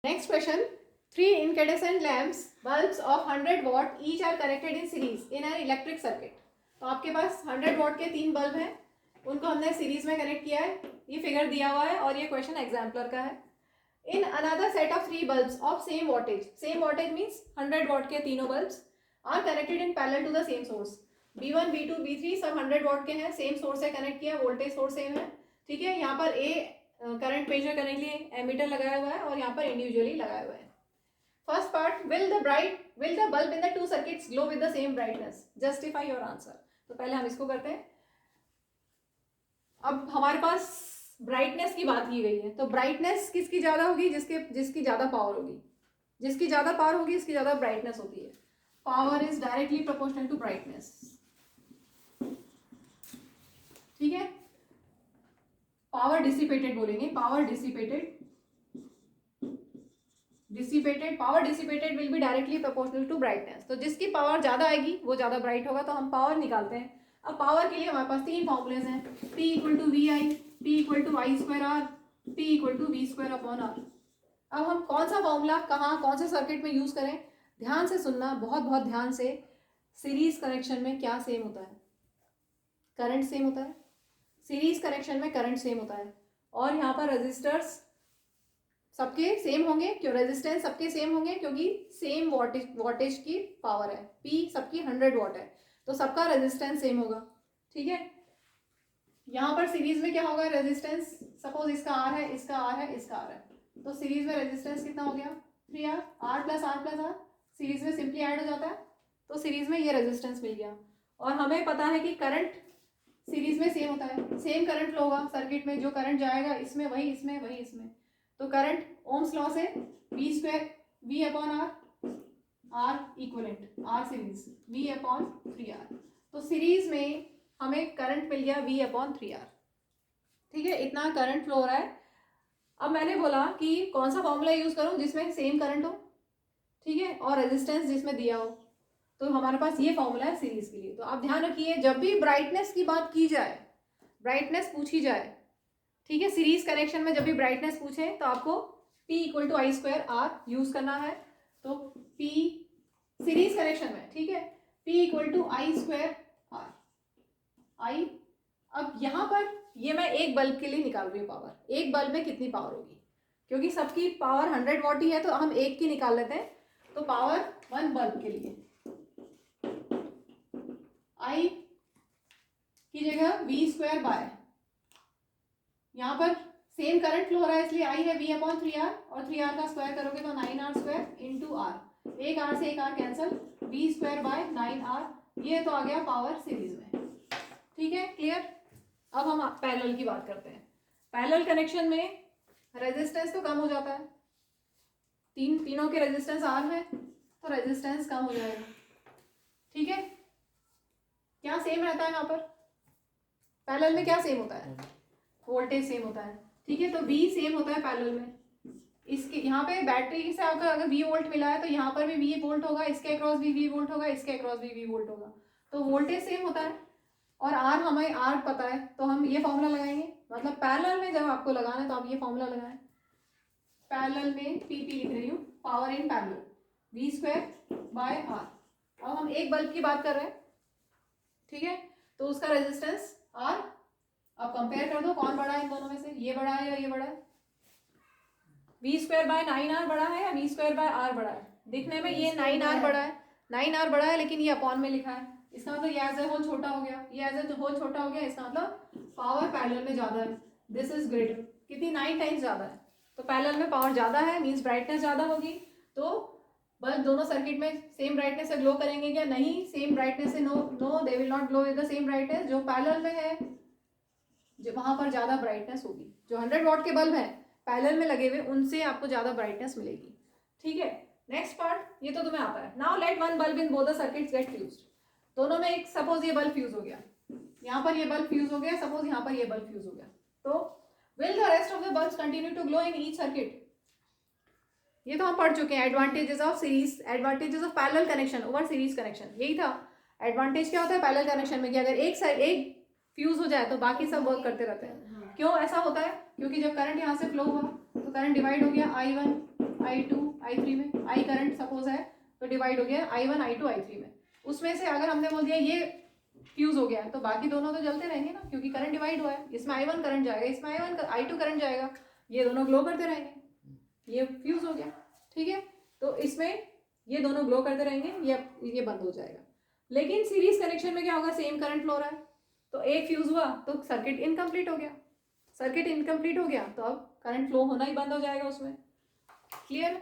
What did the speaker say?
Next question. Three incandescent lamps, bulbs of 100 watt, each are connected in series in an electric circuit. तो आपके पास 100 watt के 3 bulb हैं, उनको हमने series में कनेक्ट किया है. ये फिगर दिया हुआ है और ये क्वेश्चन एग्जाम्पलर का है. In another set of 3 bulbs of same wattage means 100 watt के तीनों bulbs are connected in parallel to the same source. B1, B2, B3 सब 100 वॉट के हैं, सेम सोर्स से कनेक्ट किया, वोल्टेज सोर्स सेम है. ठीक है, यहाँ पर ए करंट मेजर करने के लिए एमीटर लगाया हुआ है और यहाँ पर इंडिविजुअली लगाया हुआ है. First part, will the bulb in the two circuits glow with the same brightness? Justify your answer. तो पहले हम इसको करते हैं. अब हमारे पास ब्राइटनेस की बात की गई है, तो ब्राइटनेस किसकी ज्यादा होगी? जिसकी ज्यादा पावर होगी. जिसकी ज्यादा पावर होगी इसकी ज्यादा ब्राइटनेस होती है. Power is directly proportional to brightness. ठीक है, पावर डिसिपेटेड बोलेंगे. Power dissipated will be directly proportional to brightness. तो जिसकी पावर ज्यादा आएगी वो ज्यादा ब्राइट होगा. तो हम पावर निकालते हैं. अब पावर के लिए हमारे पास 3 फॉर्मूलेज हैं. P equal to V I, P equal to I square R, P equal to V square upon R. अब हम कौन सा फॉर्मूला कहाँ कौन से सर्किट में यूज करें? ध्यान से सुनना, बहुत बहुत ध्यान से. सीरीज कनेक्शन में क्या सेम होता है? करंट सेम होता है. सीरीज कनेक्शन में करंट सेम होता है. और यहाँ पर रेजिस्टर्स सबके सेम होंगे. क्यों? रेजिस्टेंस सबके सेम होंगे क्योंकि सेम वॉटेज की पावर है. P सबकी 100 वॉट है तो सबका रेजिस्टेंस सेम होगा. ठीक है, यहाँ पर सीरीज में क्या होगा? रेजिस्टेंस सपोज इसका R है, इसका R है, इसका R है, तो सीरीज में रेजिस्टेंस कितना हो गया? 3R. R plus R plus R series में सिंपली ऐड हो जाता है, तो सीरीज में ये रेजिस्टेंस मिल गया. और हमें पता है कि करंट सीरीज में सेम होता है. सेम करंट फ्लो होगा सर्किट में. जो करंट जाएगा इसमें वही इसमें वही इसमें. तो करंट ओम्स लॉ से V square V upon R, R equivalent R series V upon 3R. तो सीरीज में हमें करंट मिल गया V अपॉन 3R. ठीक है, इतना करंट फ्लो हो रहा है. अब मैंने बोला कि कौन सा फॉर्मूला यूज करूं जिसमें सेम करंट हो. ठीक है, और रेजिस्टेंस जिसमें दिया हो. तो हमारे पास ये फॉर्मूला है सीरीज के लिए. तो आप ध्यान रखिए, जब भी ब्राइटनेस की बात की जाए, ब्राइटनेस पूछी जाए, ठीक है, सीरीज कनेक्शन में जब भी ब्राइटनेस पूछे तो आपको P equal to I square R use करना है. तो P सीरीज कनेक्शन में, ठीक है, P equal to I square R. I, अब यहाँ पर ये मैं एक बल्ब के लिए निकाल रही हूँ पावर. एक बल्ब में कितनी पावर होगी? क्योंकि सबकी पावर 100 वॉट ही है तो हम एक की निकाल लेते हैं. तो पावर 1 बल्ब के लिए आई की जगह V स्क्वायर बाय, यहाँ पर सेम करंट फ्लो हो रहा है इसलिए आई है V अपॉन 3R, और 3R का स्क्वायर करोगे तो 9R स्क्वायर इंटू आर. एक R से एक R cancel, V square by 9R. ये तो आ गया पावर सीरीज में. ठीक है, क्लियर. अब हम पैरेलल की बात करते हैं. पैरेलल कनेक्शन में रेजिस्टेंस तो कम हो जाता है. तीनों के रेजिस्टेंस R है तो रेजिस्टेंस कम हो जाएगा. ठीक है, क्या सेम रहता है यहाँ पर? पैरेलल में क्या सेम होता है? वोल्टेज सेम होता है. ठीक है, तो V सेम होता है पैरेलल में. इसके यहाँ पे बैटरी से अगर V वोल्ट मिला है तो यहाँ पर भी V वोल्ट होगा, इसके अक्रॉस भी V वोल्ट होगा, इसके अक्रॉस भी V वोल्ट होगा. तो वोल्टेज सेम होता है. और R हमें R पता है तो हम ये फॉर्मूला लगाएंगे. मतलब पैरेलल में जब आपको लगाना है तो आप ये फॉर्मूला लगाएं. पैरेलल में PP लिख रही हूँ, power in parallel V square by R. अब हम एक बल्ब की बात कर रहे हैं. ठीक है, तो उसका रेजिस्टेंस R. अब कंपेयर कर दो कौन बड़ा है इन दोनों में से. ये बड़ा है या ये बड़ा है? V स्क्वायर बाय 9R बड़ा है या V स्क्वायर बाय R बड़ा है? दिखने में ये 9R बड़ा है. 9R बड़ा है लेकिन ये अपॉन में लिखा है. इसका मतलब ये एज ए होल छोटा हो गया, ये एज ए होल छोटा हो गया. इसका मतलब पावर पैरेलल में ज्यादा है. This is greater. कितनी? 9 टाइम्स ज्यादा है. तो पैरेलल में पावर ज्यादा है मीन्स ब्राइटनेस ज्यादा होगी. तो बल्ब दोनों सर्किट में सेम ब्राइटनेस से ग्लो करेंगे क्या? नहीं, सेम ब्राइटनेस से no they will not glow with the same brightness. जो पैरेलल में है जो वहां पर ज्यादा ब्राइटनेस होगी. जो 100 वॉट के बल्ब है पैरेलल में लगे हुए उनसे आपको ज्यादा ब्राइटनेस मिलेगी. ठीक है, नेक्स्ट पार्ट, ये तो तुम्हें आता है. Now let one bulb in both the circuits get fused. दोनों में एक सपोज ये बल्ब फ्यूज हो गया, यहाँ पर ये बल्ब फ्यूज हो गया, सपोज यहाँ पर ये बल्ब फ्यूज हो गया. तो will the rest of the bulbs continue to glow in each circuit? ये तो हम पढ़ चुके हैं. Advantages of series, advantages of parallel connection over series connection. यही था. एडवांटेज क्या होता है पैरेलल कनेक्शन में कि अगर एक फ्यूज हो जाए तो बाकी सब वर्क करते रहते हैं. क्यों ऐसा होता है? क्योंकि जब करंट यहाँ से फ्लो हुआ तो करंट डिवाइड हो गया I1 I2 I3 में, I करंट सपोज है तो डिवाइड हो गया I1 I2 I3 में। उसमें से अगर हमने बोल दिया ये फ्यूज हो गया तो बाकी दोनों तो जलते रहेंगे ना, क्योंकि करंट डिवाइड हुआ है। इसमें I1 करंट जाएगा, इसमें I2 करंट जाएगा, ये दोनों ग्लो करते रहेंगे, ये फ्यूज हो गया। ठीक है, तो इसमें ये दोनों ग्लो करते रहेंगे, ये बंद हो जाएगा। लेकिन सीरीज कनेक्शन में क्या होगा, सेम करंट फ्लो रहा है, तो एक फ्यूज हुआ तो सर्किट इनकम्प्लीट हो गया। सर्किट इनकम्प्लीट हो गया तो अब करंट फ्लो होना ही बंद हो जाएगा उसमें। क्लियर?